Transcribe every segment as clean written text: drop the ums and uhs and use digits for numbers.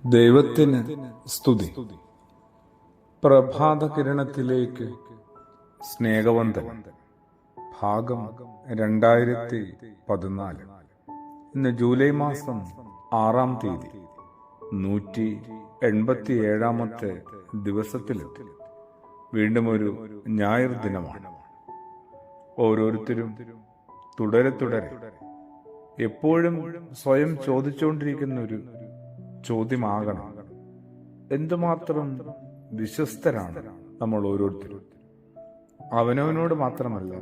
ദൈവത്തിന് സ്തുതി. പ്രഭാത കിരണത്തിലേക്ക് സ്നേഹവന്ദനം. ഭാഗം 2014. ഇന്ന് ജൂലൈ മാസം 6-ാം തീയതി, 187-ാമത്തെ ദിവസത്തിലെത്തി. വീണ്ടും ഒരു ഞായർ ദിനമാണ്. ഓരോരുത്തരും തുടരെ എപ്പോഴും സ്വയം ചോദിച്ചുകൊണ്ടിരിക്കുന്ന ഒരു ചോദ്യമാകണം: എന്തുമാത്രം വിശ്വസ്തരാണ് നമ്മൾ ഓരോരുത്തരും? അവനവനോട് മാത്രമല്ല,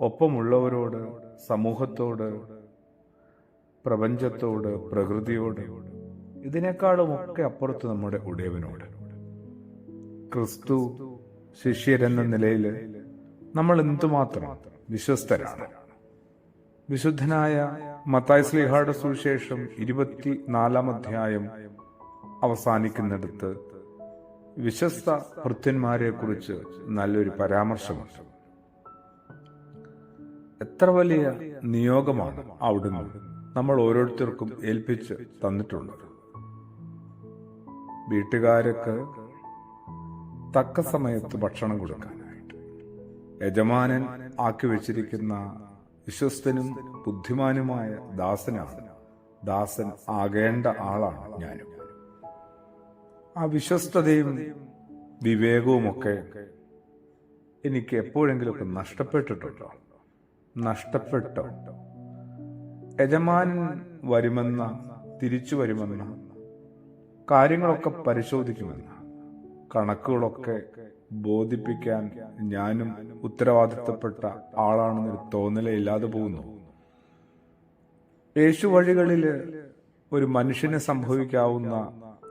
ഒപ്പമുള്ളവരോട്, സമൂഹത്തോട്, പ്രപഞ്ചത്തോട്, പ്രകൃതിയോട്, ഇതിനേക്കാളും ഒക്കെ അപ്പുറത്ത് നമ്മുടെ ഉടയവനോട്. ക്രിസ്തു ശിഷ്യരെന്ന നിലയിൽ നമ്മൾ എന്തുമാത്രം വിശ്വസ്തരാണ്? വിശുദ്ധനായ മത്തായി ശ്ലീഹായുടെ സുവിശേഷം 24-ാം അധ്യായം അവസാനിക്കുന്നിടത്ത് വിശ്വസ്ത ഭൃത്യന്മാരെ കുറിച്ച് നല്ലൊരു പരാമർശമുണ്ട്. എത്ര വലിയ നിയോഗമാണ് അവിടുന്ന് നമ്മൾ ഓരോരുത്തർക്കും ഏൽപ്പിച്ച് തന്നിട്ടുള്ളത്. വീട്ടുകാർക്ക് തക്ക സമയത്ത് ഭക്ഷണം കൊടുക്കാനായിട്ട് യജമാനൻ ആക്കി വെച്ചിരിക്കുന്ന വിശ്വസ്തനും ബുദ്ധിമാനുമായ ദാസനാണ്. ദാസൻ ആകേണ്ട ആളാണ് ഞാനും. ആ വിശ്വസ്തതയും വിവേകവുമൊക്കെ എനിക്ക് എപ്പോഴെങ്കിലുമൊക്കെ നഷ്ടപ്പെട്ടിട്ടുണ്ടോ? നഷ്ടപ്പെട്ടോ? യജമാനൻ വരുമെന്ന, തിരിച്ചു വരുമെന്ന, കാര്യങ്ങളൊക്കെ പരിശോധിക്കുമെന്ന, കണക്കുകളൊക്കെ ബോധിപ്പിക്കാൻ ഞാനും ഉത്തരവാദിത്തപ്പെട്ട ആളാണെന്നൊരു തോന്നലേ ഇല്ലാതെ പോകുന്നു. യേശു വഴികളിൽ ഒരു മനുഷ്യന് സംഭവിക്കാവുന്ന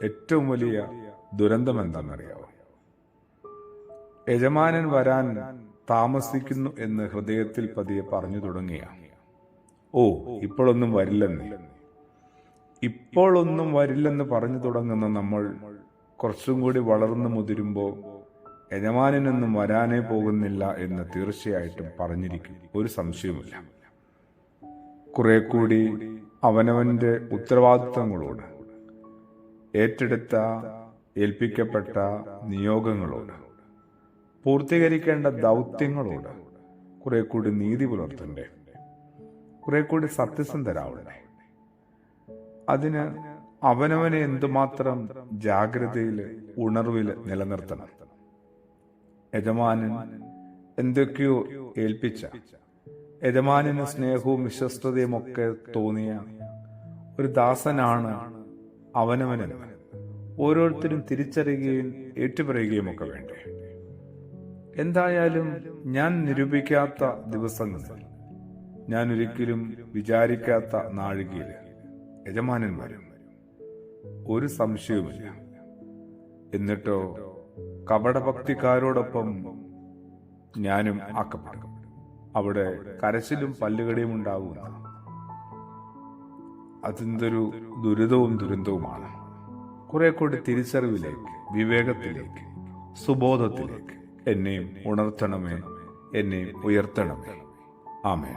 ഏറ്റവും വലിയ ദുരന്തം എന്താണെന്നറിയാവോ? യജമാനൻ വരാൻ താമസിക്കുന്നു എന്ന് ഹൃദയത്തിൽ പതിയെ പറഞ്ഞു തുടങ്ങിയ, ഇപ്പോഴൊന്നും വരില്ലെന്ന് പറഞ്ഞു തുടങ്ങുന്ന നമ്മൾ കുറച്ചും കൂടി വളർന്നു മുതിരുമ്പോൾ യജമാനനൊന്നും വരാനേ പോകുന്നില്ല എന്ന് തീർച്ചയായിട്ടും പറഞ്ഞിരിക്കും. ഒരു സംശയവുമില്ല. കുറെ കൂടി അവനവന്റെ ഉത്തരവാദിത്തങ്ങളോട്, ഏറ്റെടുത്ത ഏൽപ്പിക്കപ്പെട്ട നിയോഗങ്ങളോട്, പൂർത്തീകരിക്കേണ്ട ദൗത്യങ്ങളോട് കുറെ കൂടി നീതി പുലർത്തണ്ടേ? കുറെ കൂടി സത്യസന്ധരാവണ്ടേ? അതിന് അവനവനെ എന്തുമാത്രം ജാഗ്രതയിൽ, ഉണർവിൽ നിലനിർത്തണം. യജമാനൻ എന്തൊക്കെയോ ഏൽപ്പിച്ച, യജമാനന് സ്നേഹവും വിശ്വസ്തതയും ഒക്കെ തോന്നിയ ഒരു ദാസനാണ് അവനവനെന്ന് ഓരോരുത്തരും തിരിച്ചറിയുകയും ഏറ്റുപറയുകയും ഒക്കെ വേണ്ടേ? എന്തായാലും ഞാൻ നിരൂപിക്കാത്ത ദിവസങ്ങളിൽ, ഞാൻ ഒരിക്കലും വിചാരിക്കാത്ത നാഴികയിൽ യജമാനൻ വരും. ഒരു സംശയവുമില്ല. എന്നിട്ടോ കപടഭക്തിക്കാരോടൊപ്പം ഞാനും ആക്കപ്പെടും. അവിടെ കരച്ചിലും പല്ലുകടിയും ഉണ്ടാവുക അതെന്തൊരു ദുരിതവുമാണ്. കുറെ കൂടി തിരിച്ചറിവിലേക്ക്, വിവേകത്തിലേക്ക്, സുബോധത്തിലേക്ക് എന്നെയും ഉണർത്തണമേ, എന്നെയും ഉയർത്തണമേ. ആമേൻ.